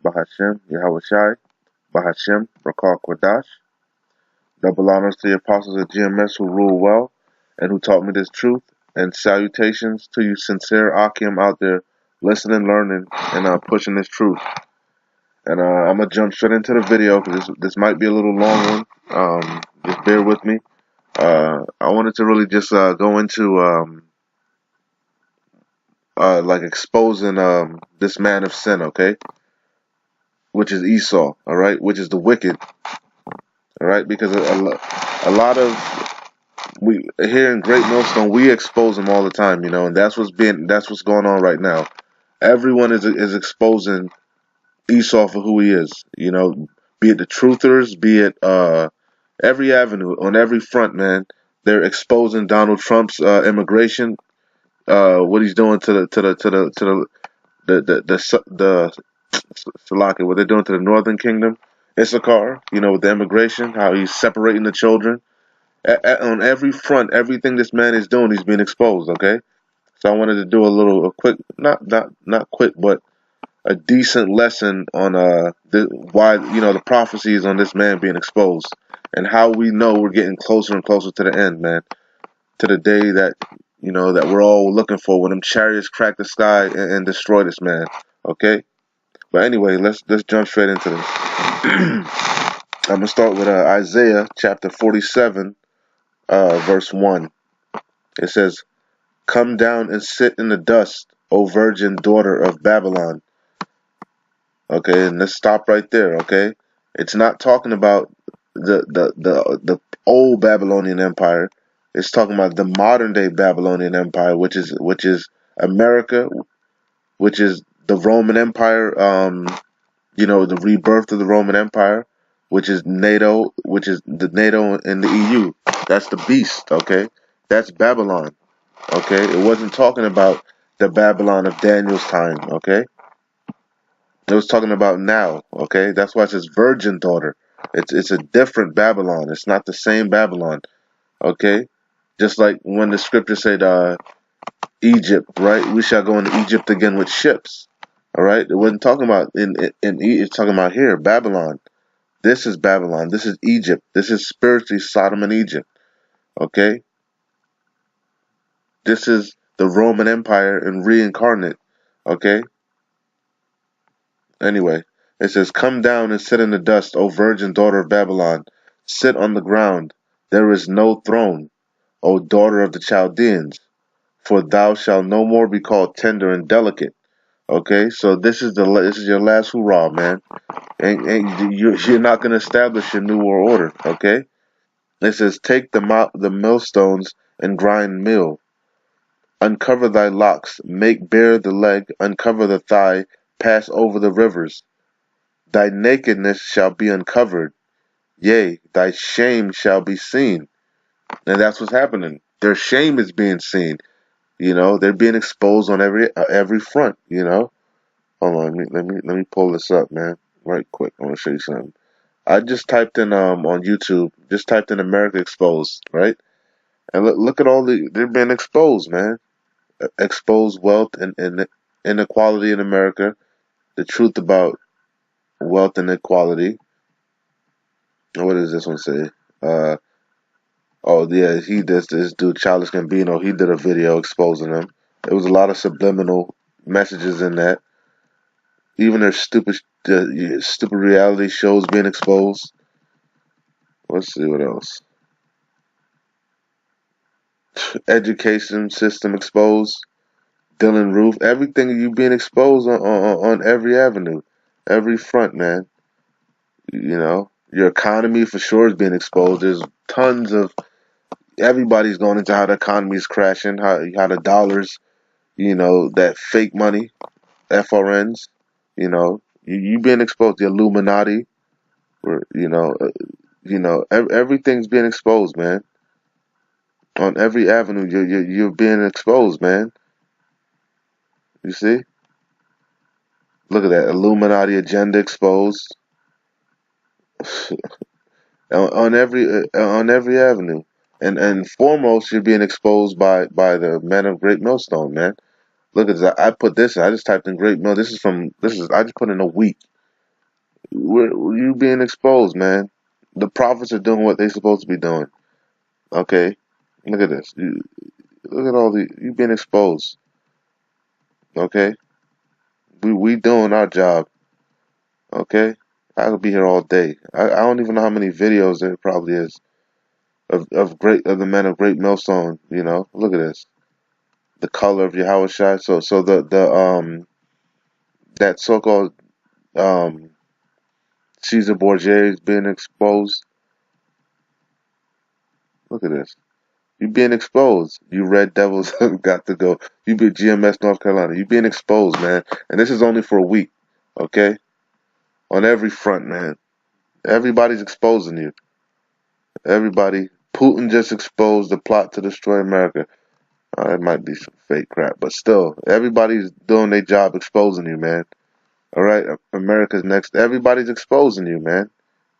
Bahashem, Yahweh Shai, Bahashem, Rakal Kwadash. Double honors to the apostles of GMS who rule well and who taught me this truth. And salutations to you sincere Akim out there listening, learning, and pushing this truth. And I'm going to jump straight into the video because this might be a little long one. Just bear with me. I wanted to really just go into like exposing this man of sin, okay? Which is Esau, all right? Which is the wicked, all right? Because a lot of we here in Great Millstone, we expose them all the time, you know, and that's what's going on right now. Everyone is exposing Esau for who he is, you know, be it the truthers, be it every avenue, on every front, man. They're exposing Donald Trump's immigration, what he's doing to the Salaki, what they're doing to the Northern Kingdom, Issachar, you know, with the immigration, how he's separating the children. On every front, everything this man is doing, he's being exposed. Okay, so I wanted to do a quick, not quick, but a decent lesson on why, you know, the prophecies on this man being exposed and how we know we're getting closer and closer to the end, man, to the day that, you know, that we're all looking for when them chariots crack the sky and destroy this man. Okay, but anyway, let's jump straight into this. I'm gonna start with Isaiah chapter 47, verse 1. It says, "Come down and sit in the dust, O virgin daughter of Babylon." Okay, and let's stop right there. Okay, it's not talking about the old Babylonian Empire. It's talking about the modern day Babylonian Empire, which is America, which is the Roman Empire. You know, the rebirth of the Roman Empire, which is NATO, which is the NATO and the EU. That's the beast. Okay, that's Babylon. Okay, it wasn't talking about the Babylon of Daniel's time. Okay, it was talking about now. Okay, that's why it says virgin daughter. It's a different Babylon. It's not the same Babylon. Okay, just like when the scripture said Egypt, right? We shall go into Egypt again with ships. All right, it wasn't talking about it's talking about here Babylon. This is Babylon. This is Egypt. This is spiritually Sodom and Egypt. Okay, this is the Roman Empire and reincarnate. Okay. Anyway, it says, "Come down and sit in the dust, O virgin daughter of Babylon. Sit on the ground. There is no throne, O daughter of the Chaldeans, for thou shalt no more be called tender and delicate." Okay, so this is your last hurrah, man. And you're not going to establish your new world order. Okay, it says, "Take the millstones and grind meal. Uncover thy locks, make bare the leg, uncover the thigh, pass over the rivers. Thy nakedness shall be uncovered, yea, thy shame shall be seen." And that's what's happening. Their shame is being seen. You know, they're being exposed on every front. You know, hold on, let me pull this up, man, right quick. I want to show you something. I just typed in on YouTube, just typed in America exposed, right? And look at all they're being exposed, man. Exposed wealth and inequality in America. The truth about wealth and equality. What does this one say? Uh, Oh yeah, this dude Childish Gambino. He did a video exposing them. There was a lot of subliminal messages in that. Even their stupid reality shows being exposed. Let's see what else. Education system exposed. Dylan Roof. Everything you being exposed on every avenue, every front, man. You know, your economy for sure is being exposed. There's tons of everybody's going into how the economy is crashing, how the dollars, you know, that fake money, FRNs, you know, you being exposed, the Illuminati, or everything's being exposed, man. On every avenue, you're being exposed, man. You see? Look at that Illuminati agenda exposed on every avenue, and foremost, you're being exposed by the men of Great Millstone, man. Look at that. I put this. I just typed in Great Mill. This is I just put in a week. You being exposed, man. The prophets are doing what they're supposed to be doing. Okay, look at this. Look at all the you being exposed. Okay, we doing our job. Okay, I could be here all day. I don't even know how many videos there probably is of the men of Great Millstone. You know, look at this. The color of Yahweh Shai. So the that so-called um Caesar Borgia is being exposed. Look at this. You being exposed. You Red Devils have got to go. You be GMS North Carolina. You being exposed, man. And this is only for a week. Okay? On every front, man. Everybody's exposing you. Everybody. Putin just exposed the plot to destroy America. It might be some fake crap, but still, everybody's doing their job exposing you, man. All right, America's next. Everybody's exposing you, man.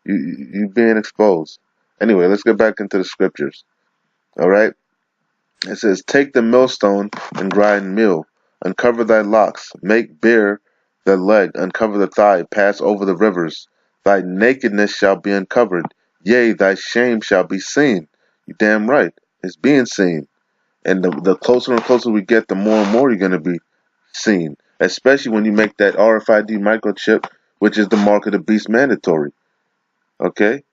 You being exposed. Anyway, let's get back into the scriptures. All right. It says, "Take the millstone and grind meal, uncover thy locks, make bare the leg, uncover the thigh, pass over the rivers. Thy nakedness shall be uncovered, yea, thy shame shall be seen." You damn right, it's being seen. And the closer and closer we get, the more and more you're gonna be seen. Especially when you make that RFID microchip, which is the mark of the beast, mandatory. Okay,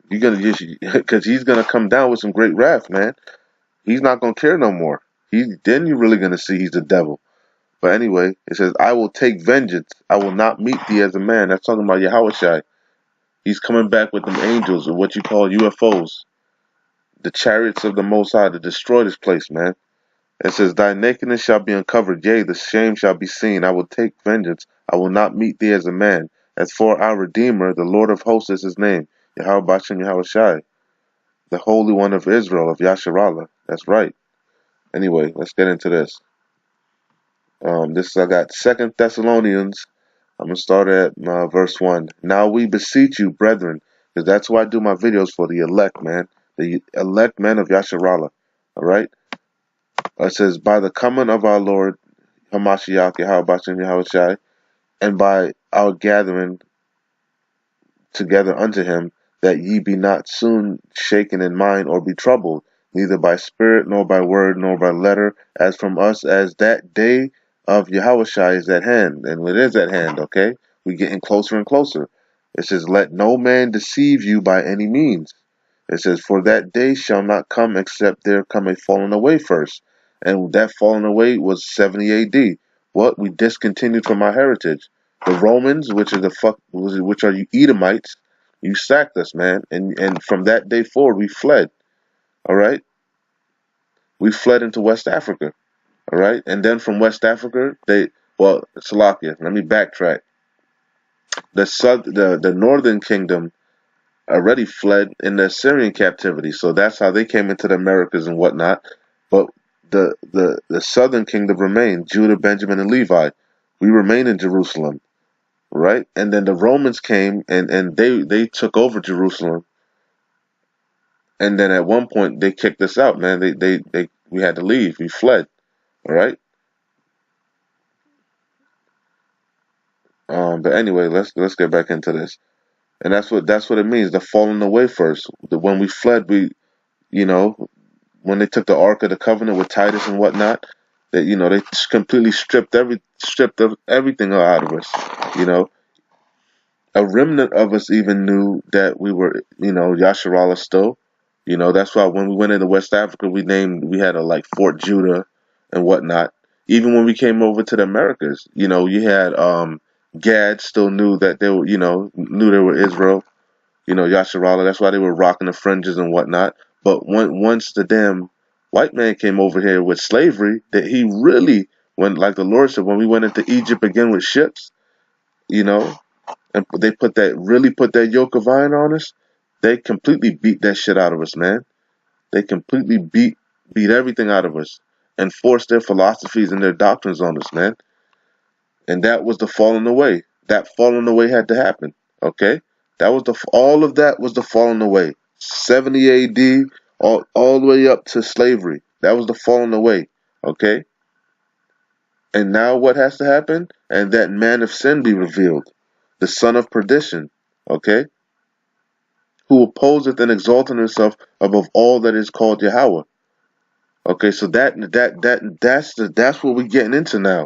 you're gonna just because he's gonna come down with some great wrath, man. He's not gonna care no more. Then you're really gonna see he's the devil. But anyway, it says, "I will take vengeance. I will not meet thee as a man." That's talking about Yahushua. He's coming back with them angels, or what you call UFOs, the chariots of the Most High, to destroy this place, man. It says, "Thy nakedness shall be uncovered, yea, the shame shall be seen. I will take vengeance. I will not meet thee as a man. As for our Redeemer, the Lord of hosts is his name, Yahweh Bashem Yahushua, the Holy One of Israel, of Yasharallah." That's right. Anyway, let's get into this. I got Second Thessalonians. I'm gonna start at verse 1. "Now we beseech you, brethren," because that's why I do my videos, for the elect, man, the elect men of Yasharallah. All right. It says, "By the coming of our Lord Hamashiach Yahweh Yahushai, and by our gathering together unto him, that ye be not soon shaken in mind or be troubled, neither by spirit, nor by word, nor by letter, as from us, as that day of Yahushua is at hand." And it is at hand, okay? We're getting closer and closer. It says, "Let no man deceive you by any means." It says, "For that day shall not come except there come a falling away first." And that falling away was 70 AD. What? We discontinued from our heritage. The Romans, which are you Edomites, you sacked us, man. And from that day forward, we fled. All right? We fled into West Africa. All right? And then from West Africa, Salakia, let me backtrack. The northern kingdom already fled in the Assyrian captivity. So that's how they came into the Americas and whatnot. But the southern kingdom remained, Judah, Benjamin, and Levi. We remain in Jerusalem, right? And then the Romans came and they took over Jerusalem. And then at one point they kicked us out, man. We had to leave. We fled. All right. But anyway, let's get back into this. And that's what it means. The falling away first. When we fled, you know, when they took the Ark of the Covenant with Titus and whatnot, that they completely stripped of everything out of us. You know, a remnant of us even knew that we were, Yasharallah still. That's why when we went into West Africa, we had a like Fort Judah and whatnot. Even when we came over to the Americas, you had Gad still knew that they were, knew they were Israel. Yasharallah. That's why they were rocking the fringes and whatnot. But once the damn white man came over here with slavery, that he really, like the Lord said, when we went into Egypt again with ships, you know, and they really put that yoke of iron on us, they completely beat that shit out of us, man. They completely beat everything out of us and forced their philosophies and their doctrines on us, man. And that was the falling away. That falling away had to happen. Okay, all of that was the falling away. 70 A.D. all the way up to slavery. That was the falling away. Okay, and now what has to happen? And that man of sin be revealed. the son of perdition, okay, who opposeth and exalteth himself above all that is called Yahweh. Okay, so that's what we're getting into now.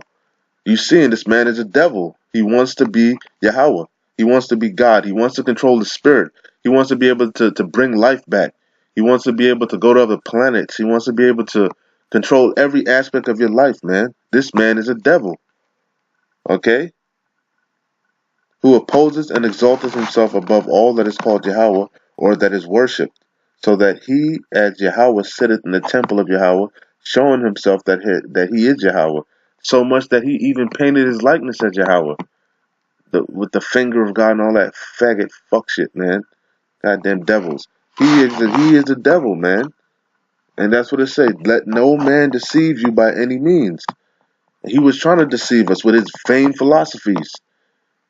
You seeing this man is a devil. He wants to be Yahweh. He wants to be God. He wants to control the spirit. He wants to be able to bring life back. He wants to be able to go to other planets. He wants to be able to control every aspect of your life, man. This man is a devil. Okay? Who opposes and exalteth himself above all that is called Yahweh, or that is worshipped, so that he as Yahweh sitteth in the temple of Yahweh, showing himself that he is Yahweh, so much that he even painted his likeness as Yahweh, with the finger of God and all that faggot fuck shit, man. Goddamn devils. He is the devil, man. And that's what it says. Let no man deceive you by any means. He was trying to deceive us with his vain philosophies.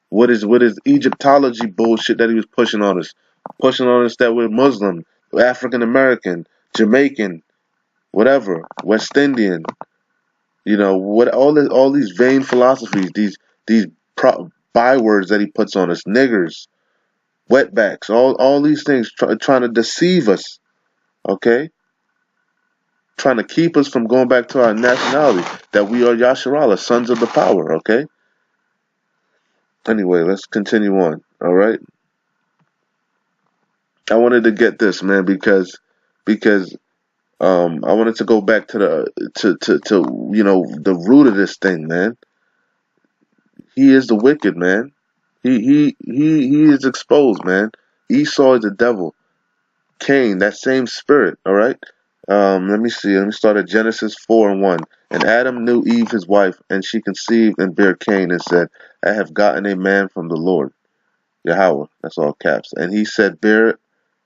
What is Egyptology bullshit that he was pushing on us that we're Muslim, African American, Jamaican, whatever, West Indian, what all these vain philosophies, these bywords that he puts on us, niggers, wetbacks, all these things trying to deceive us, okay, trying to keep us from going back to our nationality, that we are Yasharallah, sons of the power, okay. Anyway, let's continue on. All right. I wanted to get this, man, because I wanted to go back to the root of this thing, man. He is the wicked, man. He is exposed, man. Esau is the devil. Cain, that same spirit, all right? Let me see. Let me start at Genesis 4:1. And Adam knew Eve his wife, and she conceived and bare Cain, and said, I have gotten a man from the Lord. Yahweh, that's all caps. And he said, bear.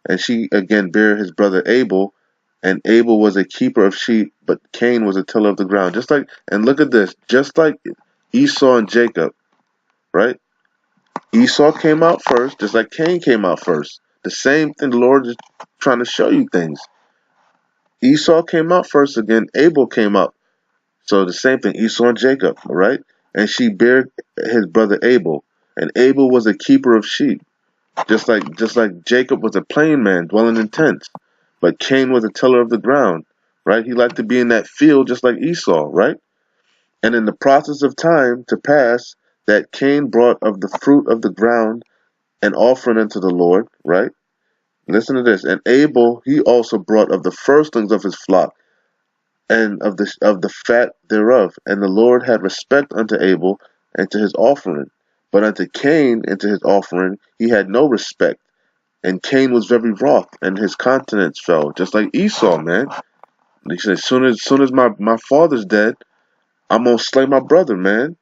And she again bare his brother Abel, and Abel was a keeper of sheep, but Cain was a tiller of the ground. And look at this, just like Esau and Jacob, right? Esau came out first, just like Cain came out first. The same thing, the Lord is trying to show you things. Esau came out first again, Abel came out. So the same thing, Esau and Jacob, right? And she bare his brother Abel, and Abel was a keeper of sheep. Just like Jacob was a plain man dwelling in tents, but Cain was a tiller of the ground, right? He liked to be in that field just like Esau, right? And in the process of time to pass, that Cain brought of the fruit of the ground an offering unto the Lord, right? Listen to this. And Abel he also brought of the firstlings of his flock and of the fat thereof. And the Lord had respect unto Abel and to his offering, but unto Cain and to his offering he had no respect. And Cain was very wroth, and his countenance fell, just like Esau, man. And he said, soon as my father's dead, I'm gonna slay my brother, man.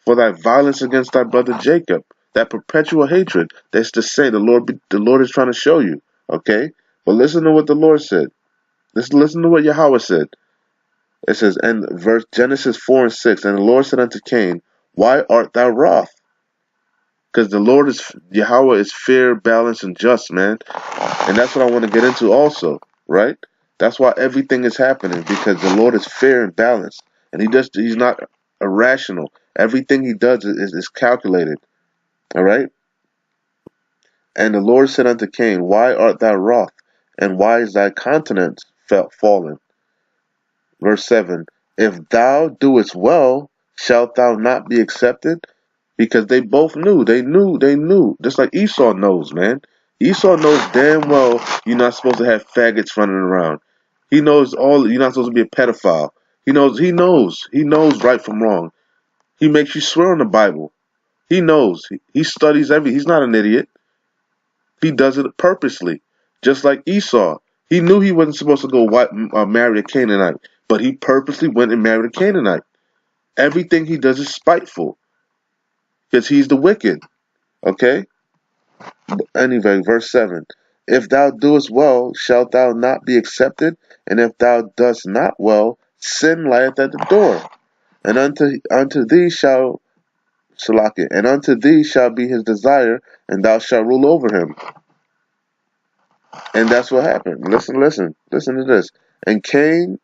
For thy violence against thy brother Jacob, that perpetual hatred. That's to say, the Lord is trying to show you, okay? But listen to what the Lord said. Listen to what Yahweh said. It says, and verse Genesis 4:6, and the Lord said unto Cain, why art thou wroth? Because Yahweh is fair, balanced, and just, man. And that's what I want to get into also, right? That's why everything is happening, because the Lord is fair and balanced. And he's not irrational. Everything he does is calculated. All right? And the Lord said unto Cain, why art thou wroth? And why is thy countenance fallen? Verse 7, if thou doest well, shalt thou not be accepted? Because they both knew. They knew. Just like Esau knows, man. Esau knows damn well you're not supposed to have faggots running around. He knows you're not supposed to be a pedophile. He knows right from wrong. He makes you swear on the Bible. He knows. He studies he's not an idiot. He does it purposely. Just like Esau. He knew he wasn't supposed to go marry a Canaanite, but he purposely went and married a Canaanite. Everything he does is spiteful. Because he's the wicked. Okay? Anyway, verse 7. If thou doest well, shalt thou not be accepted? And if thou dost not well, sin lieth at the door. And unto thee shall and unto thee shall be his desire, and thou shalt rule over him. And that's what happened. Listen to this. And Cain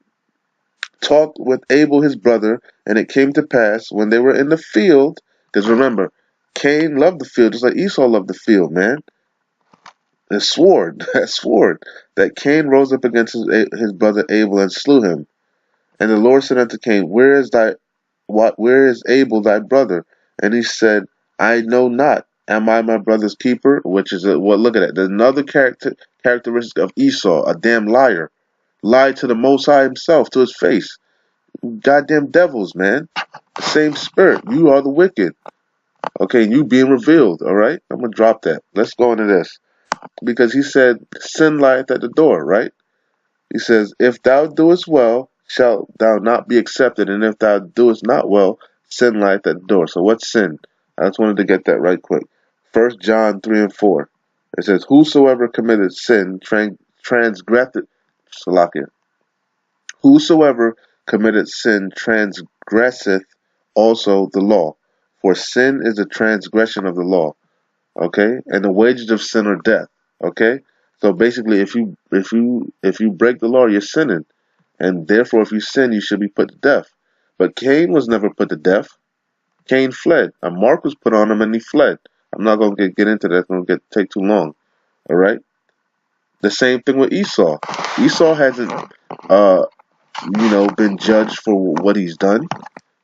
talked with Abel his brother, and it came to pass when they were in the field, because remember, Cain loved the field just like Esau loved the field, man. And swore, swore that Cain rose up against his brother Abel and slew him. And the Lord said unto Cain, where is Abel thy brother? And he said, I know not. Am I my brother's keeper? Which is look at it. There's another characteristic of Esau, a damn liar. Lied to the Most High himself, to his face. Goddamn devils, man. The same spirit. You are the wicked. Okay, and you being revealed, alright? I'm gonna drop that. Let's go into this. Because he said, sin lieth at the door, right? He says, if thou doest well, shalt thou not be accepted, and if thou doest not well, sin lieth at the door. So what's sin? I just wanted to get that right quick. 1 John 3 and 4. It says, whosoever committed sin transgresseth, Salakia. Whosoever committed sin transgresseth also the law. For sin is a transgression of the law. Okay? And the wages of sin are death. Okay? So basically if you break the law, you're sinning. And therefore if you sin, you should be put to death. But Cain was never put to death. Cain fled. A mark was put on him and he fled. I'm not gonna get into that, it's gonna take too long. Alright? The same thing with Esau. Esau hasn't been judged for what he's done.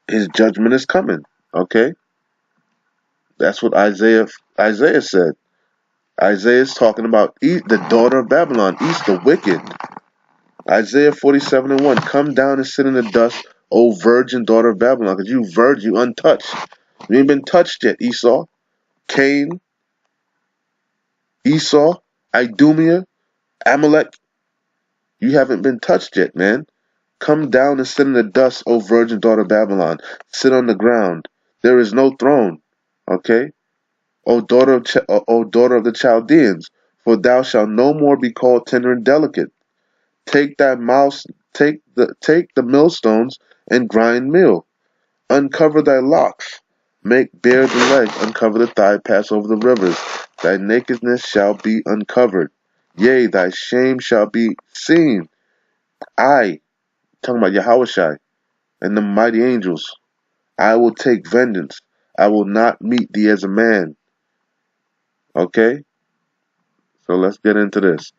His judgment is coming. Okay? That's what Isaiah said. Isaiah is talking about the daughter of Babylon, East, the wicked. Isaiah 47 and 1. Come down and sit in the dust, O virgin daughter of Babylon, because you virgin, you untouched. You ain't been touched yet, Esau. Cain, Esau, Idumea, Amalek. You haven't been touched yet, man. Come down and sit in the dust, O virgin daughter of Babylon. Sit on the ground. There is no throne. Okay? O daughter of the Chaldeans, for thou shalt no more be called tender and delicate. Take the millstones and grind meal. Uncover thy locks. Make bare the leg. Uncover the thigh. Pass over the rivers. Thy nakedness shall be uncovered. Yea, thy shame shall be seen. I, talking about Yahushai and the mighty angels, I will take vengeance. I will not meet thee as a man. Okay? So let's get into this.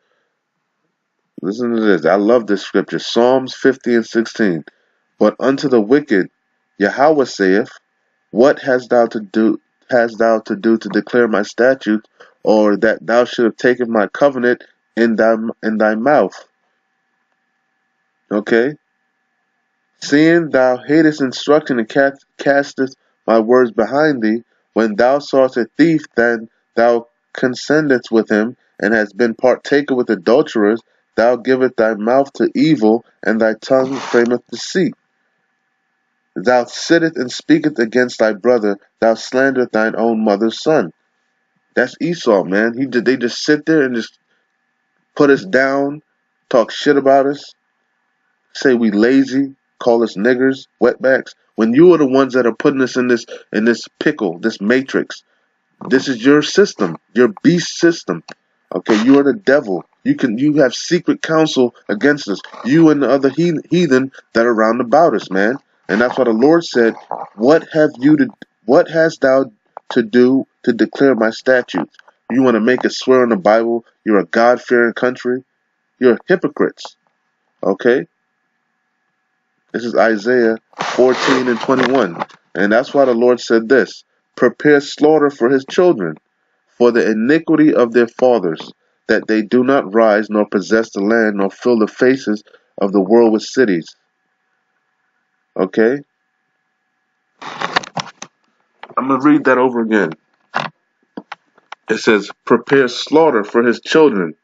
Listen to this. I love this scripture. Psalms 50 and 16. But unto the wicked, Yahweh saith, what hast thou to do to declare my statutes, or that thou should have taken my covenant in thy mouth? Okay? Seeing thou hatest instruction and castest my words behind thee, when thou sawest a thief, then thou consentest with him, and hast been partaker with adulterers, thou givest thy mouth to evil, and thy tongue frameth deceit. Thou sittest and speakest against thy brother, thou slanderest thine own mother's son. That's Esau, man. They just sit there and just put us down, talk shit about us, say we lazy, call us niggers, wetbacks, when you are the ones that are putting us in this pickle, this matrix. This is your system, your beast system. Okay, you are the devil. You have secret counsel against us. You and the other heathen that are round about us, man. And that's why the Lord said, what hast thou to do to declare my statutes? You want to make us swear on the Bible? You're a God-fearing country? You're hypocrites. Okay? This is Isaiah 14 and 21. And that's why the Lord said this, prepare slaughter for his children, for the iniquity of their fathers, that they do not rise, nor possess the land, nor fill the faces of the world with cities. Okay? I'm going to read that over again. It says, prepare slaughter for his children,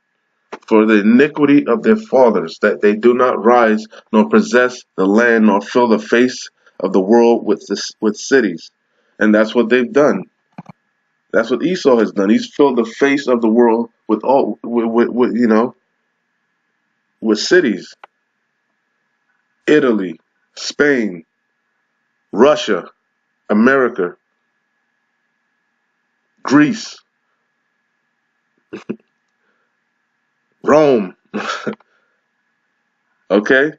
for the iniquity of their fathers, that they do not rise, nor possess the land, nor fill the face of the world with cities. And that's what they've done. That's what Esau has done. He's filled the face of the world with cities. Italy, Spain, Russia, America, Greece, Rome. Okay?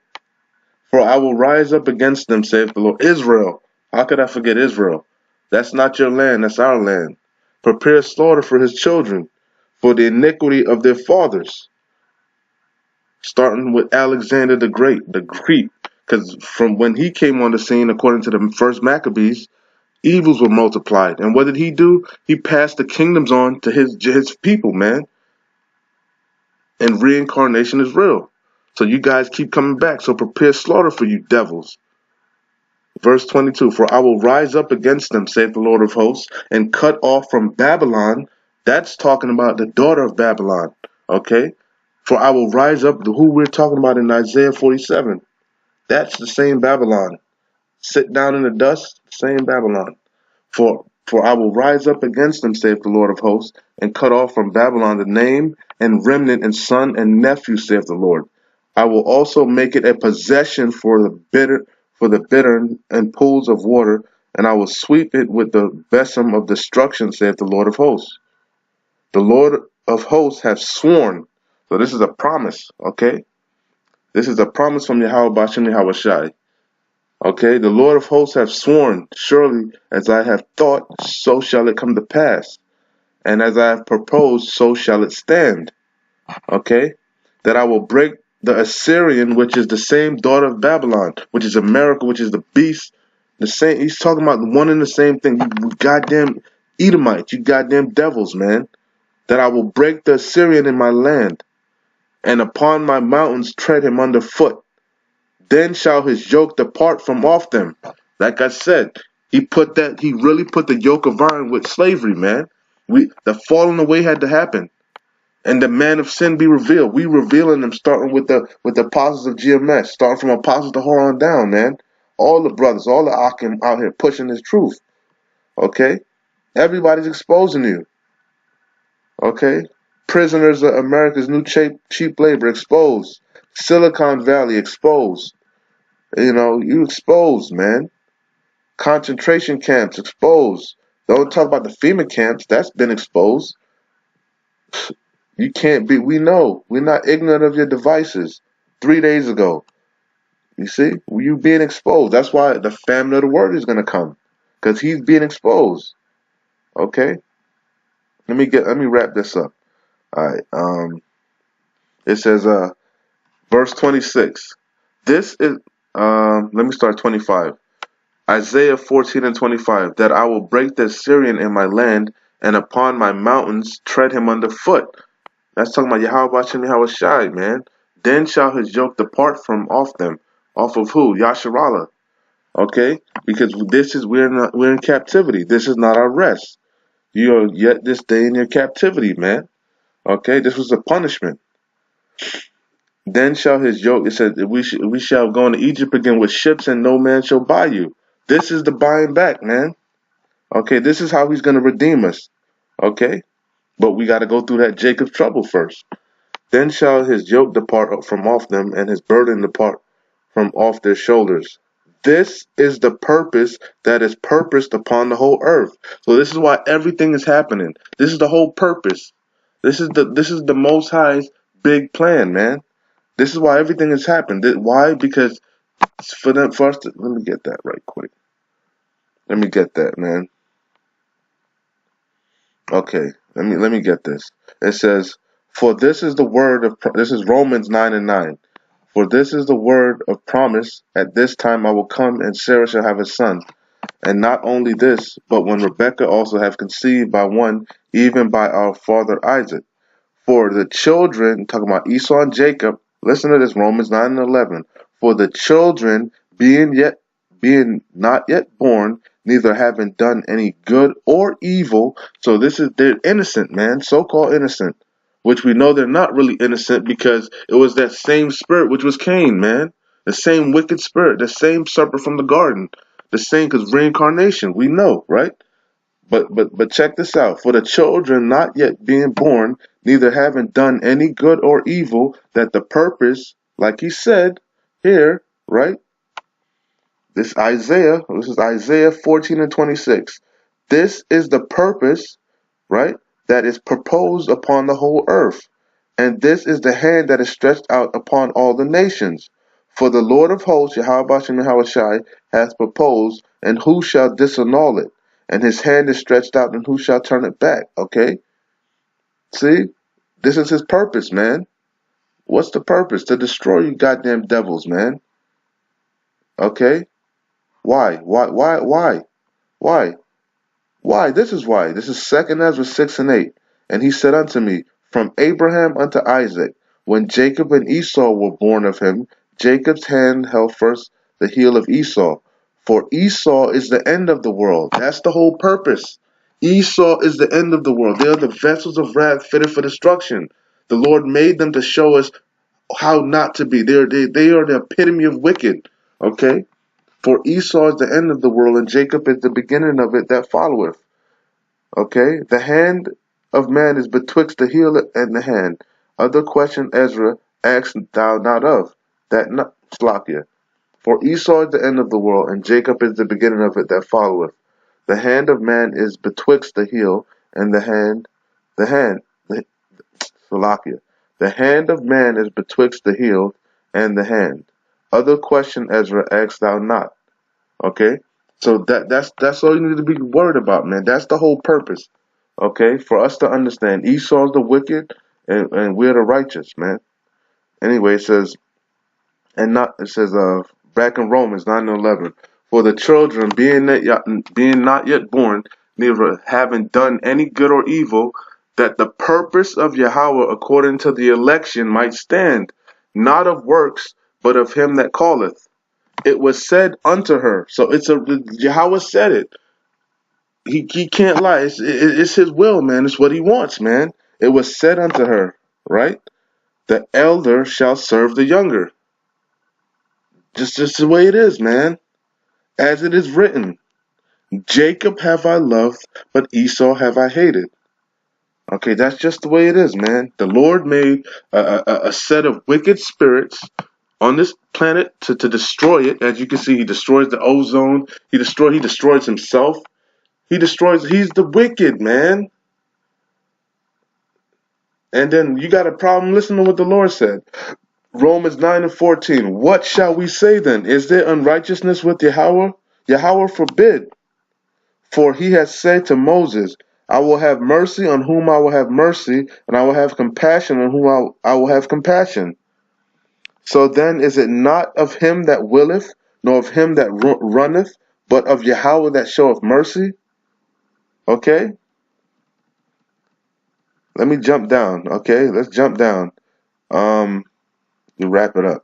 For I will rise up against them, saith the Lord. Israel. How could I forget Israel? That's not your land, that's our land. Prepare slaughter for his children, for the iniquity of their fathers. Starting with Alexander the Great, the Greek. Because from when he came on the scene, according to the first Maccabees, evils were multiplied. And what did he do? He passed the kingdoms on to his people, man. And reincarnation is real. So you guys keep coming back. So prepare slaughter for you devils. Verse 22, for I will rise up against them, saith the Lord of hosts, and cut off from Babylon. That's talking about the daughter of Babylon. Okay? For I will rise up, who we're talking about in Isaiah 47. That's the same Babylon. Sit down in the dust, same Babylon. For I will rise up against them, saith the Lord of hosts, and cut off from Babylon the name and remnant and son and nephew, saith the Lord. I will also make it a possession for the bitter and pools of water, and I will sweep it with the besom of destruction, saith the Lord of hosts. The Lord of hosts have sworn. So this is a promise, okay? This is a promise from Yahweh Bashem Yahweh Shai. Okay, the Lord of hosts have sworn, surely as I have thought, so shall it come to pass. And as I have proposed, so shall it stand. Okay, that I will break the Assyrian, which is the same daughter of Babylon, which is America, which is the beast. The same. He's talking about one and the same thing. You goddamn Edomites, you goddamn devils, man. That I will break the Assyrian in my land, and upon my mountains tread him underfoot. Then shall his yoke depart from off them. Like I said, he really put the yoke of iron with slavery, man. The falling away had to happen. And the man of sin be revealed. We revealing them starting with the apostles of GMS, starting from apostles to on down, man. All the brothers, all the Akim out here pushing this truth. Okay? Everybody's exposing you. Okay? Prisoners of America's new cheap labor exposed. Silicon Valley exposed. You know, you exposed, man. Concentration camps exposed. Don't talk about the FEMA camps. That's been exposed. You can't be. We know. We're not ignorant of your devices. 3 days ago. You see? You being exposed. That's why the famine of the word is going to come. Because he's being exposed. Okay? Let me wrap this up. Alright. It says, verse 26. This is, let me start 25. Isaiah 14 and 25, that I will break the Assyrian in my land, and upon my mountains tread him underfoot. That's talking about Yahweh Bashem Yahweh Shai, man. Then shall his yoke depart from off them. Off of who? Yasharallah. Okay? Because we're in captivity. This is not our rest. You are yet this day in your captivity, man. Okay? This was a punishment. Then shall his yoke, it said, we shall go into Egypt again with ships, and no man shall buy you. This is the buying back, man. Okay, this is how he's going to redeem us. Okay? But we got to go through that Jacob's trouble first. Then shall his yoke depart from off them, and his burden depart from off their shoulders. This is the purpose that is purposed upon the whole earth. So this is why everything is happening. This is the whole purpose. This is the Most High's big plan, man. This is why everything has happened. Why? Because for us to, let me get that right quick. Let me get that, man. Okay, let me get this. It says, for this is the word of, this is Romans 9 and 9. For this is the word of promise, at this time I will come, and Sarah shall have a son. And not only this, but when Rebekah also have conceived by one, even by our father Isaac. For the children, talking about Esau and Jacob, listen to this, Romans 9 and 11. For the children being not yet born, neither having done any good or evil. So they're innocent, man, so-called innocent. Which we know they're not really innocent, because it was that same spirit which was Cain, man. The same wicked spirit, the same serpent from the garden. The same, because reincarnation, we know, right? But check this out. For the children not yet being born, neither having done any good or evil, that the purpose, like he said here, right? This is Isaiah 14 and 26. This is the purpose, right, that is proposed upon the whole earth. And this is the hand that is stretched out upon all the nations. For the Lord of hosts, Yahweh Bashem Yahweh Shai, hath proposed, and who shall disannul it? and his hand is stretched out, and who shall turn it back? Okay? See? This is his purpose, man. What's the purpose? To destroy you goddamn devils, man. Okay? Why? Why? Why? This is why. This is 2 Ezra 6 and 8. And he said unto me, From Abraham unto Isaac, when Jacob and Esau were born of him, Jacob's hand held first the heel of Esau. For Esau is the end of the world. That's the whole purpose. Esau is the end of the world. They are the vessels of wrath fitted for destruction. The Lord made them to show us how not to be. They are the epitome of wicked. Okay? For Esau is the end of the world, and Jacob is the beginning of it that followeth. Okay? The hand of man is betwixt the heel and the hand. Other question Ezra asked thou not of. That not Slakia. For Esau is the end of the world, and Jacob is the beginning of it that followeth. The hand of man is betwixt the heel and the hand. Salakia. The hand of man is betwixt the heel and the hand. Other question Ezra asked thou not. Okay? So that's all you need to be worried about, man. That's the whole purpose. Okay? For us to understand Esau's the wicked and we're the righteous, man. Anyway, it says back in Romans 9:11, for the children being not yet born, neither having done any good or evil, that the purpose of Yahweh according to the election might stand, not of works, but of him that calleth. It was said unto her. So Yahweh said it. He can't lie. It's his will, man. It's what he wants, man. It was said unto her, right? The elder shall serve the younger. Just the way it is, man. As it is written, Jacob have I loved, but Esau have I hated. Okay, that's just the way it is, man. The Lord made a set of wicked spirits on this planet to destroy it. As you can see, he destroys the ozone. He destroys himself. He's the wicked, man. And then you got a problem. Listen to what the Lord said. Romans 9:14. What shall we say then? Is there unrighteousness with Yahweh? Yahweh forbid. For he has said to Moses, I will have mercy on whom I will have mercy, and I will have compassion on whom I will have compassion. So then is it not of him that willeth, nor of him that runneth, but of Yahweh that showeth mercy? Okay? Let me jump down. Okay? Let's jump down. To wrap it up.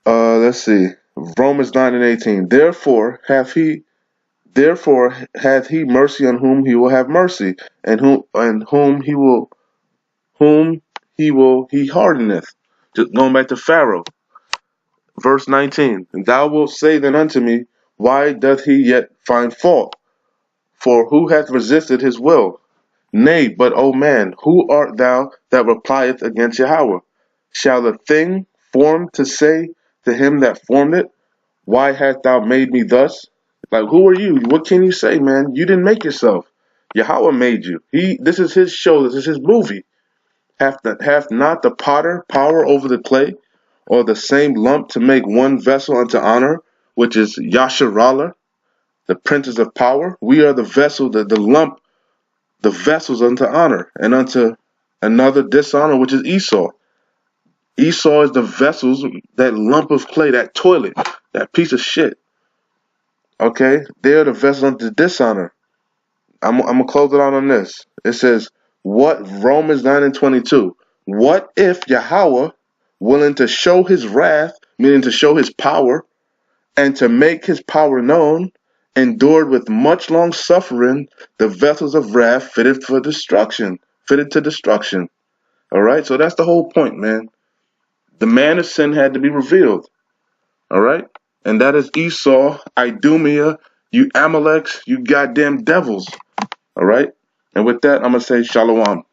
Let's see. Romans 9:18. Therefore hath he mercy on whom he will have mercy, and whom he hardeneth. Just going back to Pharaoh. Verse 19. And thou wilt say then unto me, why doth he yet find fault? For who hath resisted his will? Nay, but, O man, who art thou that replieth against Yahweh? Shall the thing formed to say to him that formed it, why hast thou made me thus? Like, who are you? What can you say, man? You didn't make yourself. Yahweh made you. This is his show. This is his movie. Hath not the potter power over the clay, or the same lump to make one vessel unto honor, which is Yasharallah, the princes of power? We are the vessel, the lump, the vessels unto honor, and unto another dishonor, which is Esau. Esau is the vessels, that lump of clay, that toilet, that piece of shit. Okay? They are the vessels unto dishonor. I'm going to close it out on this. It says, Romans 9:22. What if Yahweh, willing to show his wrath, meaning to show his power, and to make his power known, endured with much long suffering the vessels of wrath fitted to destruction. All right? So that's the whole point, man. The man of sin had to be revealed. All right? And that is Esau, Idumea, you Amaleks, you goddamn devils. All right? And with that, I'm going to say shalom.